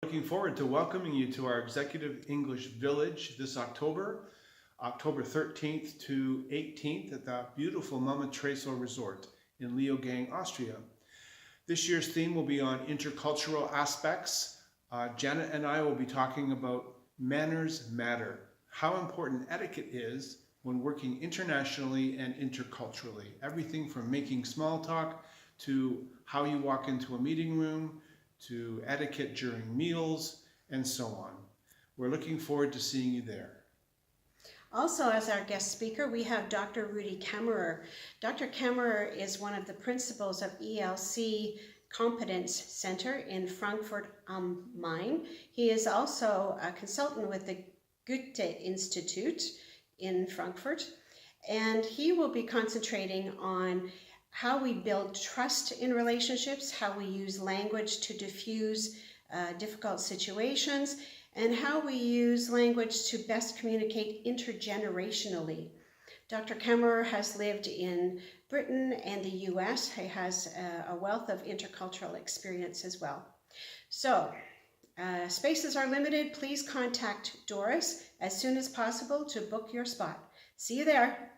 Looking forward to welcoming you to our Executive English Village this October 13th to 18th at the beautiful Menge Social Resort in Leogang, Austria. This year's theme will be on intercultural aspects. Janet and I will be talking about manners matter, how important etiquette is when working internationally and interculturally. Everything from making small talk to how you walk into a meeting room, to etiquette during meals, and so on. We're looking forward to seeing you there. Also, as our guest speaker, we have Dr. Rudi Kammerer. Dr. Kammerer is one of the principals of ELC Competence Center in Frankfurt am Main. He is also a consultant with the Goethe Institute in Frankfurt, and he will be concentrating on how we build trust in relationships, how we use language to diffuse difficult situations, and how we use language to best communicate intergenerationally. Dr. Kammerer has lived in Britain and the US. He has a wealth of intercultural experience as well. So, spaces are limited. Please contact Doris as soon as possible to book your spot. See you there.